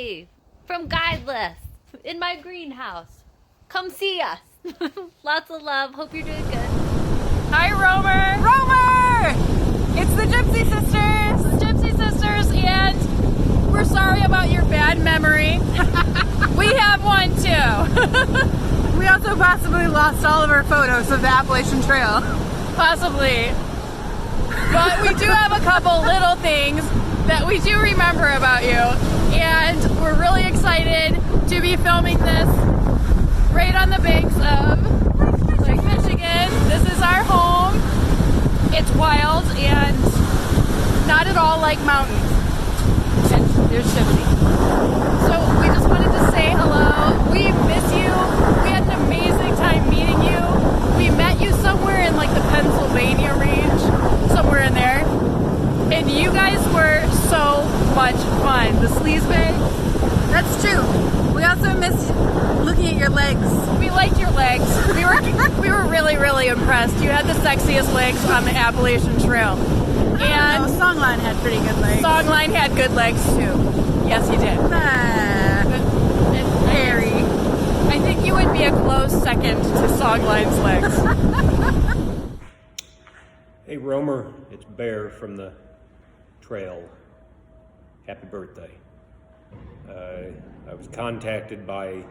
Haley from Guideless in my greenhouse. Come see us. Lots of love. Hope you're doing good. Hi, Romer. Romer! It's the Gypsy Sisters. Gypsy Sisters, and we're sorry about your bad memory. We have one too. We also possibly lost all of our photos of the Appalachian Trail. Possibly. But we do have a couple little things that we do remember about you. And we're really excited to be filming this right on the banks of Lake Michigan. This is our home. It's wild and not at all like mountains. And there's Gypsy. So we just wanted to say hello. We miss you. We had an amazing time meeting you. We met you somewhere in like the Pennsylvania range, somewhere in there. And you guys were so much fun. The Sleaze Bay. That's true. We also missed looking at your legs. We liked your legs. We were really, really impressed. You had the sexiest legs on the Appalachian Trail. And No, Songline had pretty good legs. Songline had good legs too. Yes, he did. Hairy. I think you would be a close second to Songline's legs. Hey Romer, it's Bear from the trail. Happy birthday. I was contacted by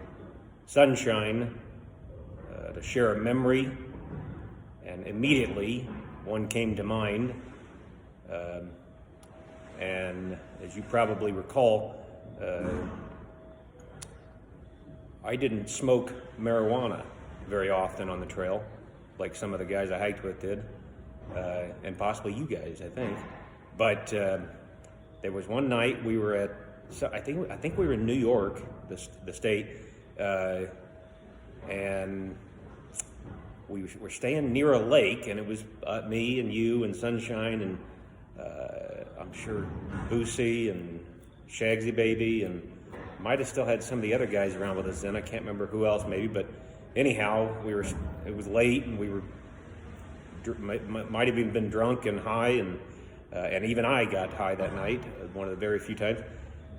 Sunshine to share a memory, and immediately one came to mind. And as you probably recall, I didn't smoke marijuana very often on the trail, like some of the guys I hiked with did, and possibly you guys, I think. But there was one night we were at, I think we were in New York, the state, and we were staying near a lake, and it was me and you and Sunshine and I'm sure Boosie and Shagsy Baby, and might have still had some of the other guys around with us then. I can't remember who else maybe, but anyhow, it was late, and we were might have even been drunk and high, and even I got high that night, one of the very few times.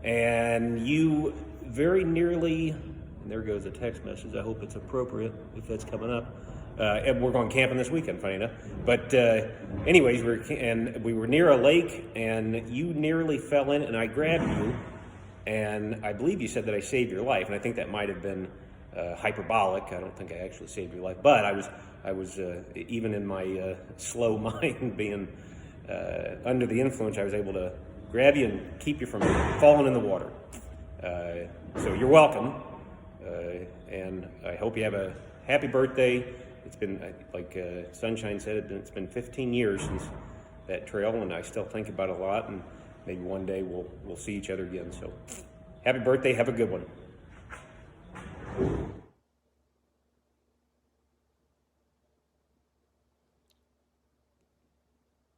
And you very nearly, and there goes a text message, I hope it's appropriate if that's coming up. And we're going camping this weekend, funny enough. But anyways, we were near a lake, and you nearly fell in, and I grabbed you, and I believe you said that I saved your life, and I think that might have been hyperbolic. I don't think I actually saved your life, but I was even in my slow mind, being under the influence, I was able to grab you and keep you from falling in the water. So you're welcome, and I hope you have a happy birthday. It's been, like Sunshine said, it's been 15 years since that trail, and I still think about it a lot, and maybe one day we'll see each other again. So happy birthday, have a good one.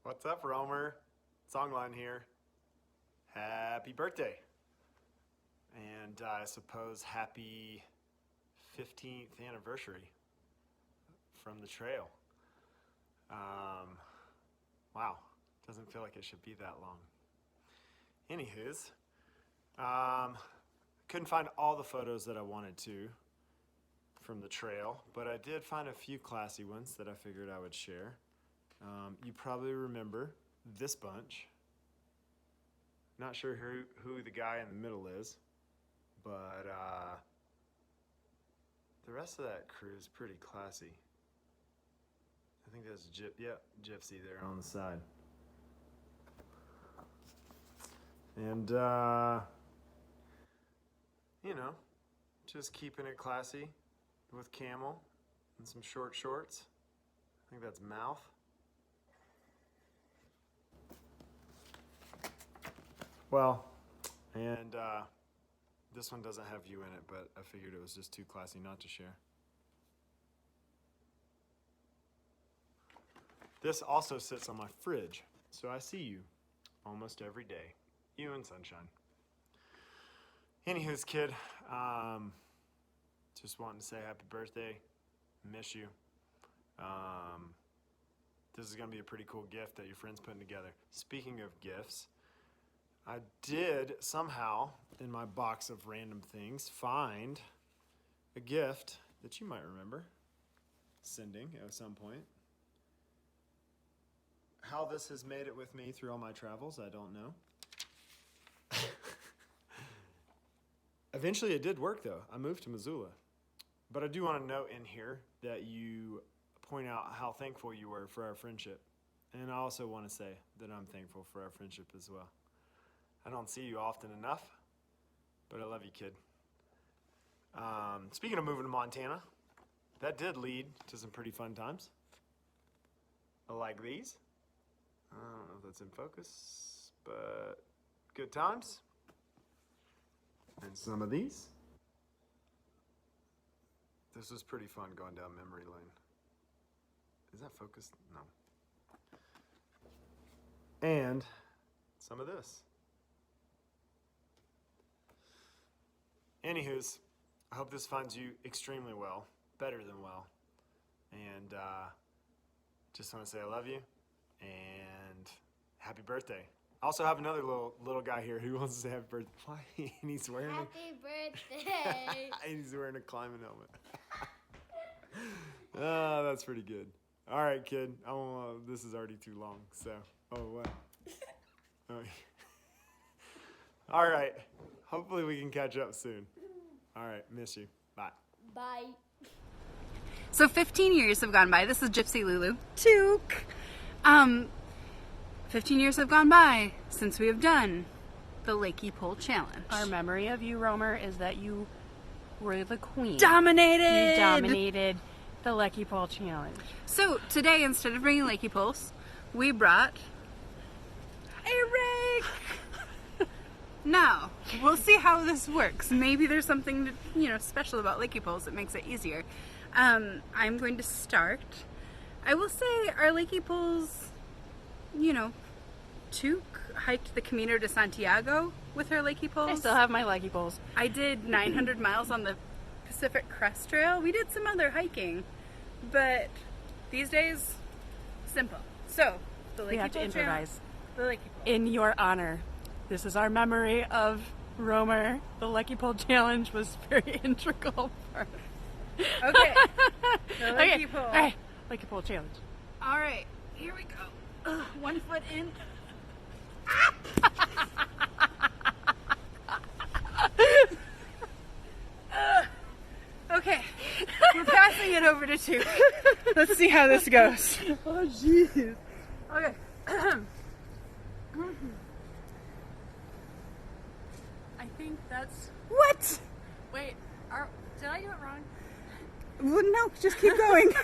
What's up, Romer? Songline here. Happy birthday. And I suppose happy 15th anniversary from the trail. Wow, doesn't feel like it should be that long. Anywho's, couldn't find all the photos that I wanted to from the trail, but I did find a few classy ones that I figured I would share. You probably remember this bunch. Not sure who the guy in the middle is, but the rest of that crew is pretty classy. I think that's Gypsy there on the side. And, you know, just keeping it classy with Camel and some short shorts. I think that's Mouth. Well, and this one doesn't have you in it, but I figured it was just too classy not to share. This also sits on my fridge, so I see you almost every day. You and Sunshine. Anywho's, kid, just wanting to say happy birthday. Miss you. This is going to be a pretty cool gift that your friend's putting together. Speaking of gifts, I did somehow, in my box of random things, find a gift that you might remember sending at some point. How this has made it with me through all my travels, I don't know. Eventually it did work though. I moved to Missoula. But I do want to note in here that you point out how thankful you were for our friendship. And I also want to say that I'm thankful for our friendship as well. I don't see you often enough, but I love you, kid. Speaking of moving to Montana, that did lead to some pretty fun times. Like these. I don't know if that's in focus, but good times. And some of these. This was pretty fun going down memory lane. Is that focused? No. And some of this. Anywho's, I hope this finds you extremely well, better than well. And just want to say I love you and happy birthday. I also have another little guy here who wants to say happy birthday. Why? And he's wearing Happy birthday. he's wearing a climbing helmet. Oh, that's pretty good. All right, kid. This is already too long. So, what? Oh. All right. Hopefully we can catch up soon. All right. Miss you. Bye. Bye. So 15 years have gone by. This is Gypsy Lulu. Took. 15 years have gone by since we have done the Lakey Pole Challenge. Our memory of you, Romer, is that you were the queen. Dominated! You dominated the Lakey Pole Challenge. So today, instead of bringing Lakey poles, we brought a rake. Now, we'll see how this works. Maybe there's something special about Lakey poles that makes it easier. I'm going to start. I will say our Lakey poles, Took hiked the Camino de Santiago with her Lakey poles. I still have my Lakey poles. I did 900 miles on the Pacific Crest Trail. We did some other hiking, but these days, simple. So, the Lakey We have to Pole improvise. The Lakey Pole. In your honor, this is our memory of Romer. The Lakey Pole Challenge was very integral for Okay. The Lakey Pole. All right. Lakey Pole Challenge. All right, here we go. 1 foot in. Okay, we're passing it over to two. Let's see how this goes. Oh, jeez. Okay. I think that's... What? Wait, did I do it wrong? Well, no, just keep going. I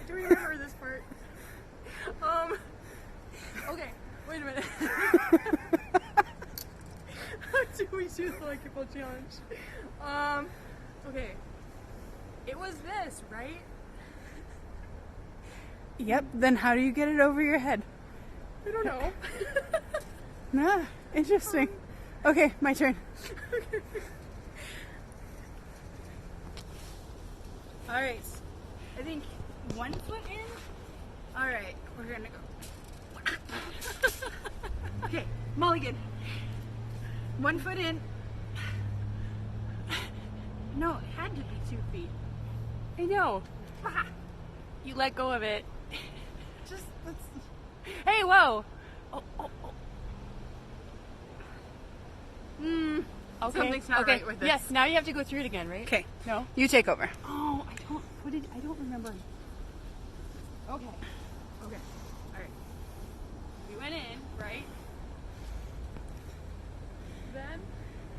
do remember this part. Okay, wait a minute. How do we do the Lakey Pole Challenge? Okay. It was this, right? Yep, then how do you get it over your head? I don't know. Ah, interesting. Okay, my turn. All right, I think 1 foot in. All right, we're gonna go. Okay, mulligan. 1 foot in. No, it had to be 2 feet. I know. You let go of it. Just let's. Hey, whoa! Okay. Something's not okay. right with this. Yes, now you have to go through it again, right? Okay, No? you take over. Oh, I don't remember. Okay. Okay. Alright. We went in, right? Then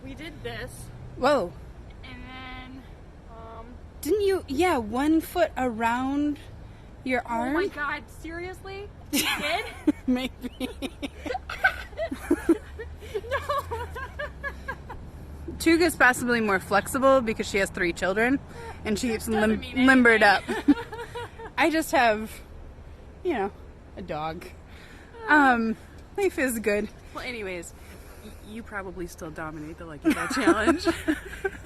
we did this, Whoa! and then, Didn't you? Yeah, 1 foot around your arm. oh my god, seriously? You did? Maybe. No! Tuga's possibly more flexible because she has 3 children and she keeps doesn't mean limbered up. anything. I just have, a dog. Life is good. Well, anyways, you probably still dominate the Lakey Pole Challenge.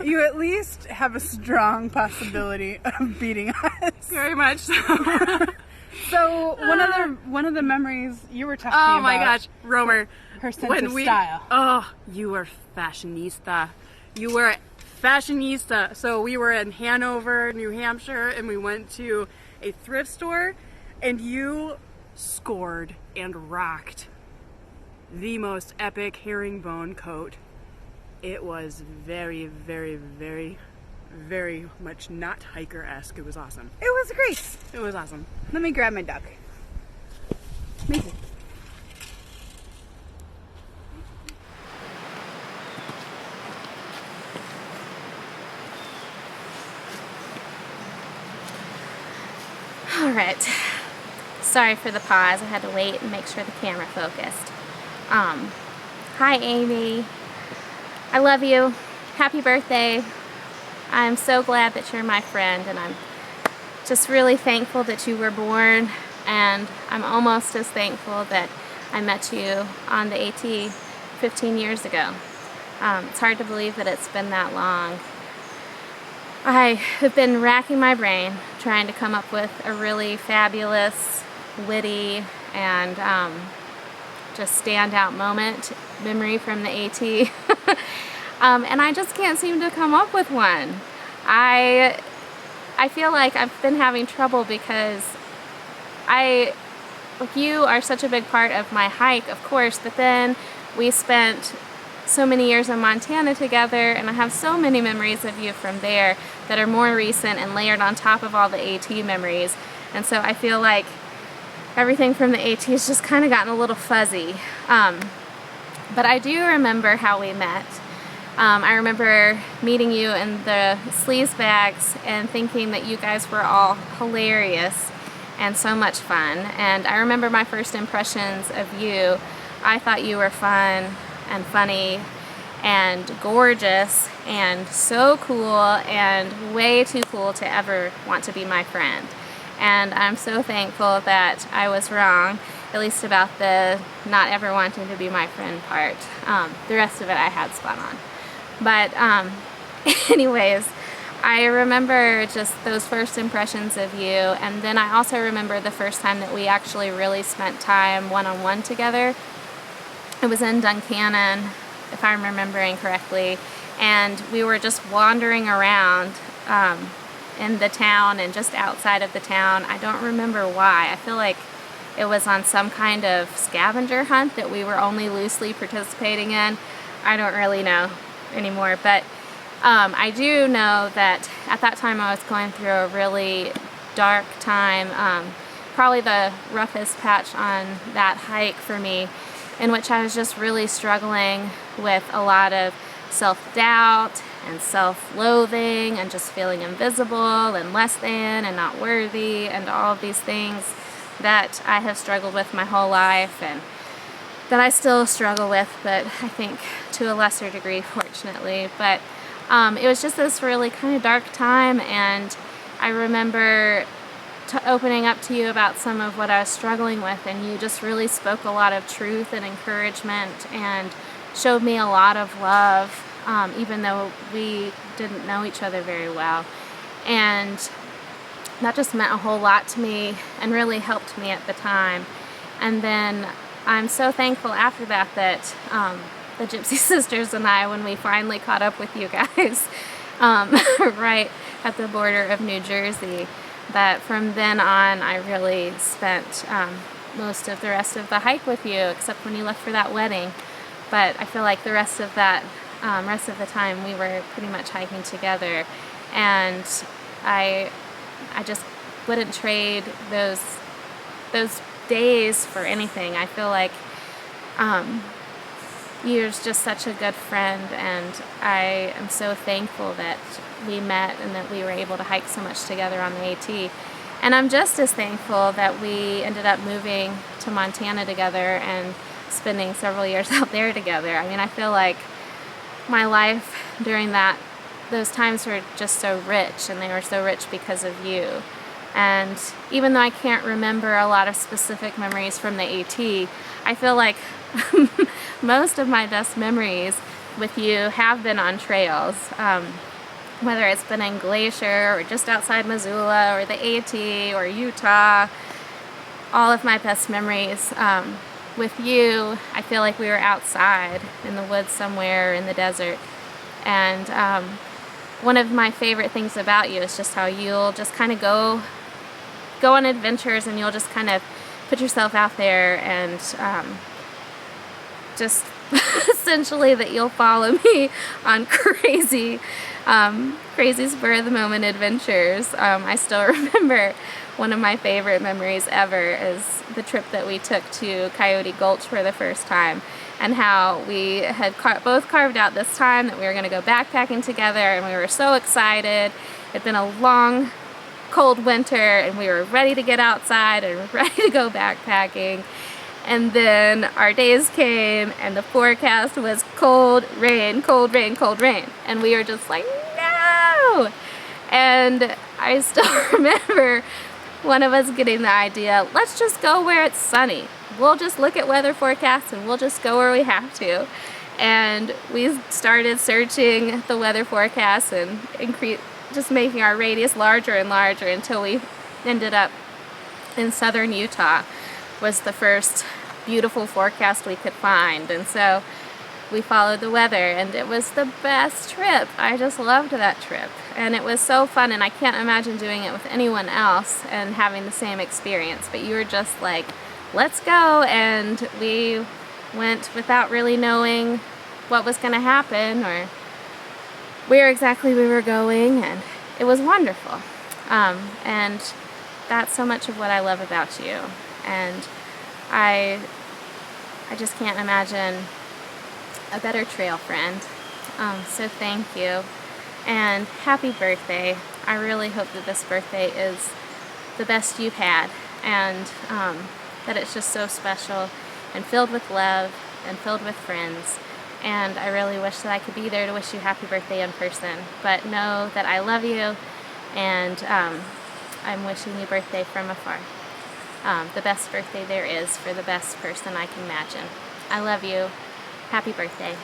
You at least have a strong possibility of beating us. Very much so. So one of the memories you were talking about. Oh my gosh, Romer. Her sense of style. Oh, you were fashionista. You were fashionista. So we were in Hanover, New Hampshire, and we went to a thrift store, and you scored and rocked the most epic herringbone coat. It was very, very, very, very much not hiker-esque. It was awesome. It was great. It was awesome. Let me grab my duck. Amazing. All right. Sorry for the pause. I had to wait and make sure the camera focused. Hi, Amy. I love you. Happy birthday. I'm so glad that you're my friend, and I'm just really thankful that you were born, and I'm almost as thankful that I met you on the AT 15 years ago. It's hard to believe that it's been that long. I have been racking my brain trying to come up with a really fabulous, witty, and just standout memory from the AT. And I just can't seem to come up with one. I feel like I've been having trouble because you are such a big part of my hike, of course, but then we spent so many years in Montana together, and I have so many memories of you from there that are more recent and layered on top of all the AT memories. And so I feel like everything from the AT has just kind of gotten a little fuzzy. But I do remember how we met. I remember meeting you in the sleaze bags and thinking that you guys were all hilarious and so much fun. And I remember my first impressions of you. I thought you were fun and funny and gorgeous and so cool and way too cool to ever want to be my friend. And I'm so thankful that I was wrong, at least about the not ever wanting to be my friend part. The rest of it I had spot on. But anyways, I remember just those first impressions of you, and then I also remember the first time that we actually really spent time one-on-one together. It was in Duncannon, if I'm remembering correctly, and we were just wandering around in the town and just outside of the town. I don't remember why. I feel like it was on some kind of scavenger hunt that we were only loosely participating in. I don't really know anymore, but I do know that at that time I was going through a really dark time, probably the roughest patch on that hike for me, in which I was just really struggling with a lot of self-doubt and self-loathing and just feeling invisible and less than and not worthy and all of these things that I have struggled with my whole life and that I still struggle with, but I think to a lesser degree, fortunately. But it was just this really kind of dark time, and I remember opening up to you about some of what I was struggling with, and you just really spoke a lot of truth and encouragement and showed me a lot of love, even though we didn't know each other very well. And that just meant a whole lot to me and really helped me at the time. And then I'm so thankful after that that the Gypsy Sisters and I, when we finally caught up with you guys right at the border of New Jersey, that from then on I really spent most of the rest of the hike with you, except when you left for that wedding. But I feel like the rest of that rest of the time we were pretty much hiking together, and I just wouldn't trade those days for anything. I feel like you're just such a good friend, and I am so thankful that we met and that we were able to hike so much together on the AT. And I'm just as thankful that we ended up moving to Montana together and spending several years out there together. I mean, I feel like my life during those times were just so rich, and they were so rich because of you. And even though I can't remember a lot of specific memories from the AT, I feel like most of my best memories with you have been on trails, whether it's been in Glacier or just outside Missoula or the AT or Utah. all of my best memories with you, I feel like we were outside in the woods somewhere in the desert. And one of my favorite things about you is just how you'll just kind of go on adventures, and you'll just kind of put yourself out there, and just essentially that you'll follow me on crazy spur of the moment adventures. I still remember one of my favorite memories ever is the trip that we took to Coyote Gulch for the first time, and how we had both carved out this time that we were going to go backpacking together, and we were so excited. It'd been a long, cold winter, and we were ready to get outside and ready to go backpacking. And then our days came, and the forecast was cold rain, cold rain, cold rain. And we were just like, no! And I still remember one of us getting the idea, let's just go where it's sunny. We'll just look at weather forecasts and we'll just go where we have to. And we started searching the weather forecasts and just making our radius larger and larger until we ended up in southern Utah. Was the first beautiful forecast we could find. And so we followed the weather, and it was the best trip. I just loved that trip, and it was so fun, and I can't imagine doing it with anyone else and having the same experience. But you were just like, let's go, and we went without really knowing what was going to happen or where exactly we were going, and it was wonderful. And that's so much of what I love about you, and I just can't imagine a better trail friend. So thank you, and happy birthday. I really hope that this birthday is the best you've had, and that it's just so special and filled with love and filled with friends. And I really wish that I could be there to wish you happy birthday in person. But know that I love you, and I'm wishing you birthday from afar. The best birthday there is for the best person I can imagine. I love you. Happy birthday.